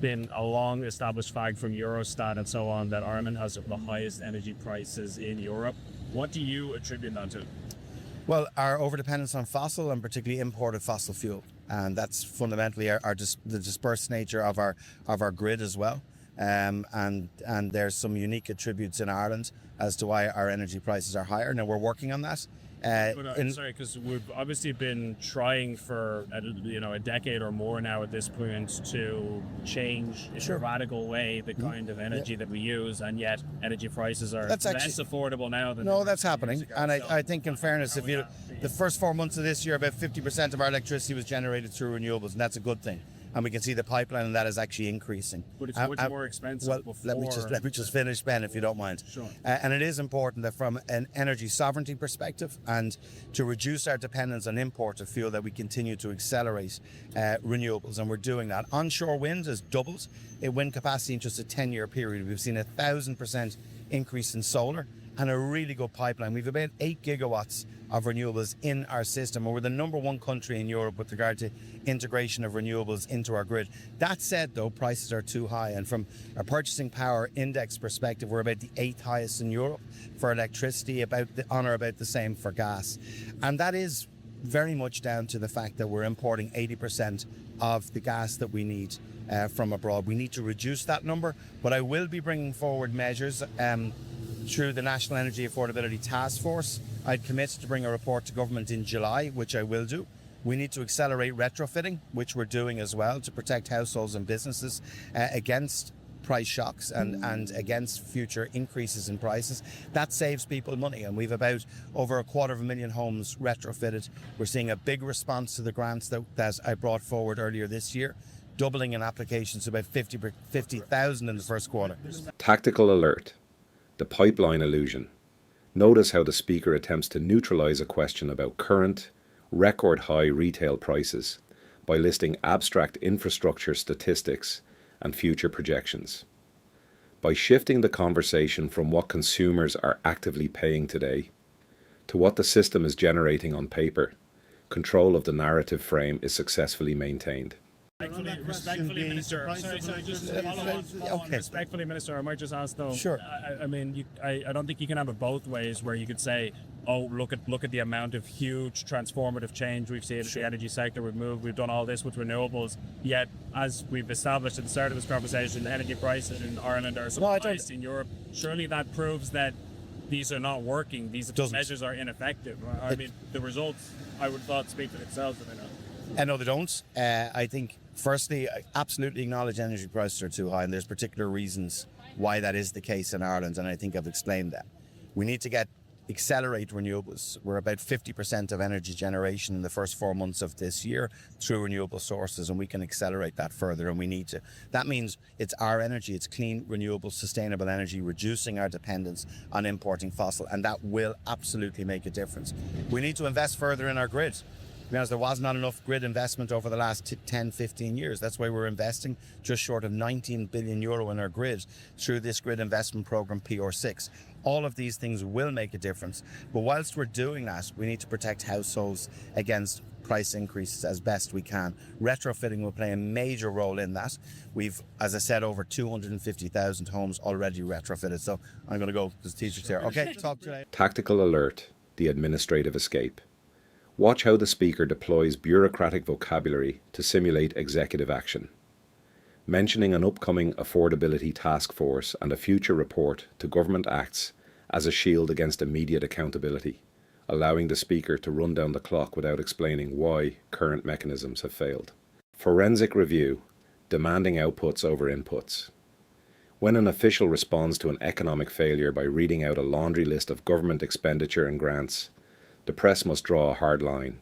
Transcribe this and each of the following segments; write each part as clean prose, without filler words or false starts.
been a long established fact from Eurostat and so on that Ireland has the highest energy prices in Europe. What do you attribute that to? Well, our overdependence on fossil and particularly imported fossil fuel, and that's fundamentally the dispersed nature of our grid as well. And there's some unique attributes in Ireland as to why our energy prices are higher. Now we're working on that. Sorry, because we've obviously been trying for a decade or more now at this point to change in a radical way the kind of energy that we use, and yet energy prices are less affordable now than that's happening. And I think, in fairness, the first 4 months of this year, about 50% of our electricity was generated through renewables, and that's a good thing. And we can see the pipeline of that is actually increasing. But it's much more expensive before. Let me just finish, Ben, if you don't mind. Sure. And it is important that from an energy sovereignty perspective and to reduce our dependence on imported fuel, that we continue to accelerate renewables, and we're doing that. Onshore wind has doubled in wind capacity in just a 10-year period. We've seen 1,000% increase in solar and a really good pipeline. We've about 8 gigawatts of renewables in our system, and we're the number one country in Europe with regard to integration of renewables into our grid. That said, though, prices are too high, and from a purchasing power index perspective, we're about the 8th highest in Europe for electricity, about the same for gas. And that is very much down to the fact that we're importing 80% of the gas that we need from abroad. We need to reduce that number, but I will be bringing forward measures through the National Energy Affordability Task Force. I'd committed to bring a report to government in July, which I will do. We need to accelerate retrofitting, which we're doing as well, to protect households and businesses against price shocks and against future increases in prices. That saves people money, and we've about over 250,000 homes retrofitted. We're seeing a big response to the grants that I brought forward earlier this year, doubling in applications to about 50,000 in the first quarter. Tactical alert. The pipeline illusion. Notice how the speaker attempts to neutralize a question about current, record high retail prices by listing abstract infrastructure statistics and future projections. By shifting the conversation from what consumers are actively paying today to what the system is generating on paper, control of the narrative frame is successfully maintained. Respectfully, Minister. Respectfully, Minister, I might just ask though. Sure. I don't think you can have it both ways, where you could say, oh, look at the amount of huge transformative change we've seen in the energy sector. We've done all this with renewables. Yet, as we've established at the start of this conversation, the energy prices in Ireland are so highest in Europe. Surely that proves that these are not working. These measures are ineffective. The results, I would have thought, speak for themselves. No, they don't. I think, firstly, I absolutely acknowledge energy prices are too high, and there's particular reasons why that is the case in Ireland, and I think I've explained that. We need to accelerate renewables. We're about 50% of energy generation in the first 4 months of this year through renewable sources, and we can accelerate that further, and we need to. That means it's our energy, it's clean, renewable, sustainable energy, reducing our dependence on importing fossil, and that will absolutely make a difference. We need to invest further in our grid. Because there was not enough grid investment over the last 10, 15 years. That's why we're investing just short of 19 billion euro in our grid through this grid investment program, PR6. All of these things will make a difference. But whilst we're doing that, we need to protect households against price increases as best we can. Retrofitting will play a major role in that. We've, as I said, over 250,000 homes already retrofitted. So I'm going to go because the teacher's here. Okay, talk to you later. Tactical alert. The administrative escape. Watch how the speaker deploys bureaucratic vocabulary to simulate executive action. Mentioning an upcoming affordability task force and a future report to government acts as a shield against immediate accountability, allowing the speaker to run down the clock without explaining why current mechanisms have failed. Forensic review, demanding outputs over inputs. When an official responds to an economic failure by reading out a laundry list of government expenditure and grants, the press must draw a hard line.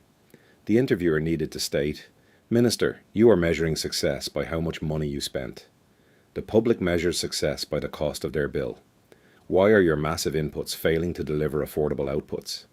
The interviewer needed to state, "Minister, you are measuring success by how much money you spent. The public measures success by the cost of their bill. Why are your massive inputs failing to deliver affordable outputs?